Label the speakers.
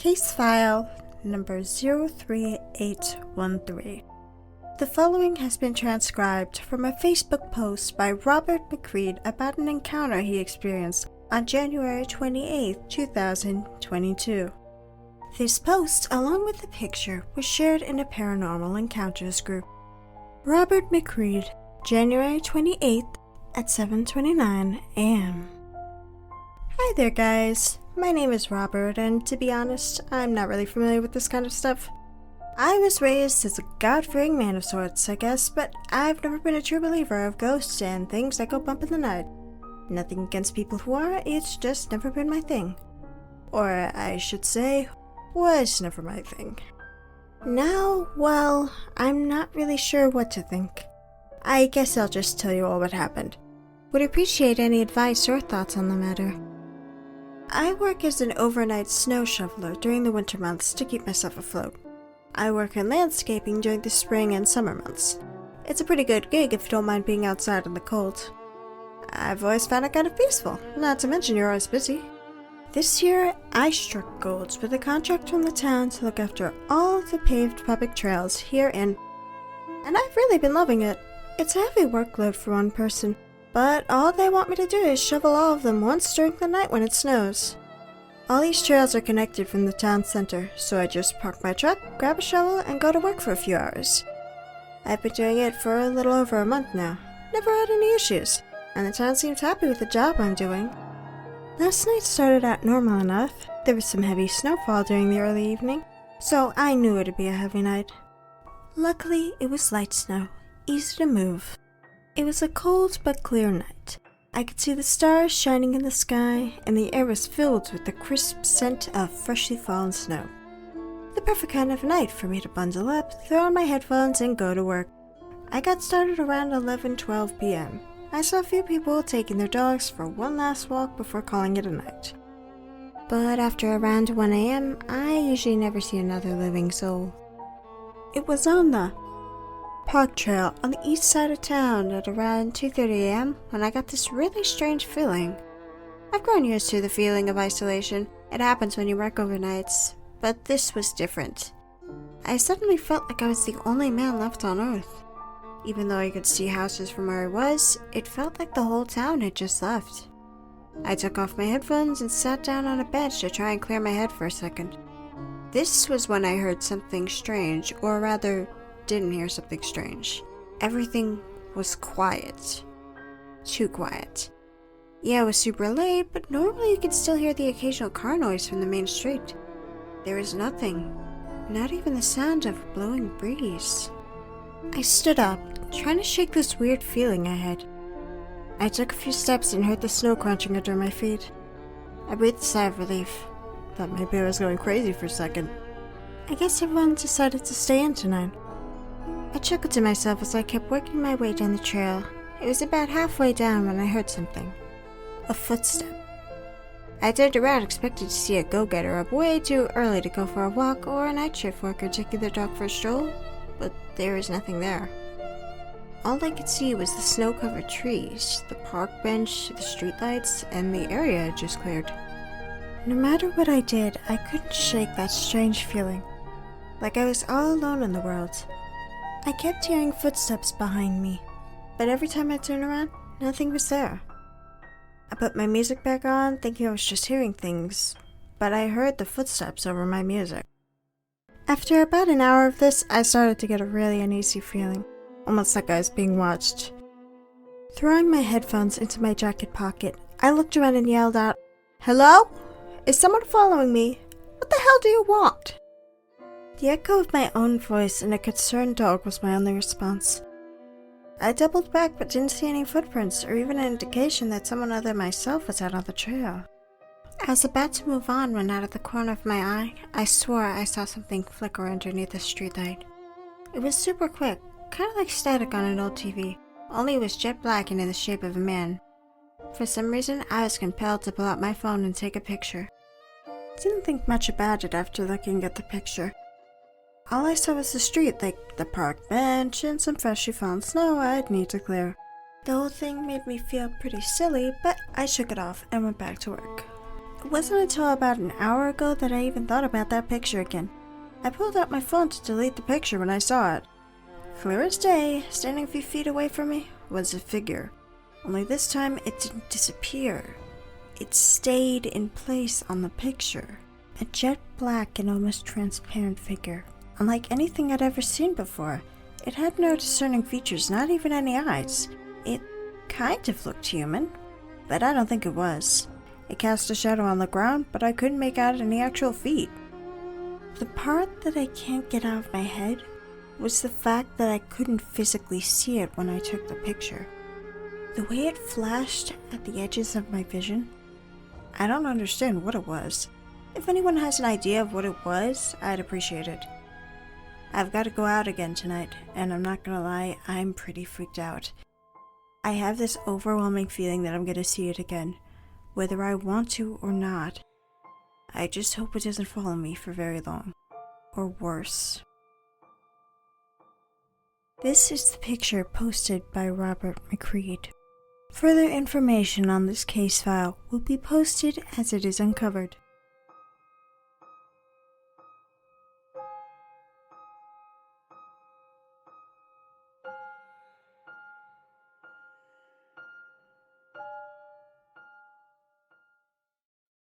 Speaker 1: Case file number 03813. The following has been transcribed from a Facebook post by Robert McCreed about an encounter he experienced on January 28, 2022. This post, along with the picture, was shared in a Paranormal Encounters group. Robert McCreed, January 28th at 7:29 a.m. Hi there, guys. My name is Robert, and to be honest, I'm not really familiar with this kind of stuff. I was raised as a God-fearing man of sorts, I guess, but I've never been a true believer of ghosts and things that go bump in the night. Nothing against people who are, it's just never been my thing. Or I should say, was never my thing. Now, well, I'm not really sure what to think. I guess I'll just tell you all what happened. Would appreciate any advice or thoughts on the matter. I work as an overnight snow shoveler during the winter months to keep myself afloat. I work in landscaping during the spring and summer months. It's a pretty good gig if you don't mind being outside in the cold. I've always found it kind of peaceful, not to mention you're always busy. This year, I struck gold with a contract from the town to look after all of the paved public trails here and I've really been loving it. It's a heavy workload for one person, but all they want me to do is shovel all of them once during the night when it snows. All these trails are connected from the town center, so I just park my truck, grab a shovel, and go to work for a few hours. I've been doing it for a little over a month now. Never had any issues, and the town seems happy with the job I'm doing. Last night started out normal enough. There was some heavy snowfall during the early evening, so I knew it'd be a heavy night. Luckily, it was light snow, easy to move. It was a cold but clear night. I could see the stars shining in the sky, and the air was filled with the crisp scent of freshly fallen snow. The perfect kind of night for me to bundle up, throw on my headphones, and go to work. I got started around 11:12 p.m. I saw a few people taking their dogs for one last walk before calling it a night. But after around 1 a.m., I usually never see another living soul. It was on the park trail on the east side of town at around 2:30 a.m. when I got this really strange feeling. I've grown used to the feeling of isolation. It happens when you work overnights, but this was different. I suddenly felt like I was the only man left on Earth. Even though I could see houses from where I was, it felt like the whole town had just left. I took off my headphones and sat down on a bench to try and clear my head for a second. This was when I heard something strange, or rather, didn't hear something strange. Everything was quiet. Too quiet. Yeah, it was super late, but normally you could still hear the occasional car noise from the main street. There was nothing. Not even the sound of a blowing breeze. I stood up, trying to shake this weird feeling I had. I took a few steps and heard the snow crunching under my feet. I breathed a sigh of relief. Thought maybe I was going crazy for a second. I guess everyone decided to stay in tonight. I chuckled to myself as I kept working my way down the trail. It was about halfway down when I heard something. A footstep. I turned around expecting to see a go-getter up way too early to go for a walk or a night shift worker taking their dog for a stroll, but there was nothing there. All I could see was the snow-covered trees, the park bench, the streetlights, and the area had just cleared. No matter what I did, I couldn't shake that strange feeling, like I was all alone in the world. I kept hearing footsteps behind me, but every time I turned around, nothing was there. I put my music back on, thinking I was just hearing things, but I heard the footsteps over my music. After about an hour of this, I started to get a really uneasy feeling, almost like I was being watched. Throwing my headphones into my jacket pocket, I looked around and yelled out, "Hello? Is someone following me? What the hell do you want?" The echo of my own voice and a concerned dog was my only response. I doubled back but didn't see any footprints or even an indication that someone other than myself was out on the trail. I was about to move on when out of the corner of my eye, I swore I saw something flicker underneath the streetlight. It was super quick, kind of like static on an old TV, only it was jet black and in the shape of a man. For some reason, I was compelled to pull out my phone and take a picture. Didn't think much about it after looking at the picture. All I saw was the street, like the park bench and some freshly fallen snow I'd need to clear. The whole thing made me feel pretty silly, but I shook it off and went back to work. It wasn't until about an hour ago that I even thought about that picture again. I pulled out my phone to delete the picture when I saw it. Clear as day, standing a few feet away from me, was a figure. Only this time it didn't disappear. It stayed in place on the picture. A jet black and almost transparent figure. Unlike anything I'd ever seen before, it had no discerning features, not even any eyes. It kind of looked human, but I don't think it was. It cast a shadow on the ground, but I couldn't make out any actual feet. The part that I can't get out of my head was the fact that I couldn't physically see it when I took the picture. The way it flashed at the edges of my vision, I don't understand what it was. If anyone has an idea of what it was, I'd appreciate it. I've got to go out again tonight, and I'm not gonna lie, I'm pretty freaked out. I have this overwhelming feeling that I'm gonna see it again, whether I want to or not. I just hope it doesn't follow me for very long, or worse. This is the picture posted by Robert McCreed. Further information on this case file will be posted as it is uncovered.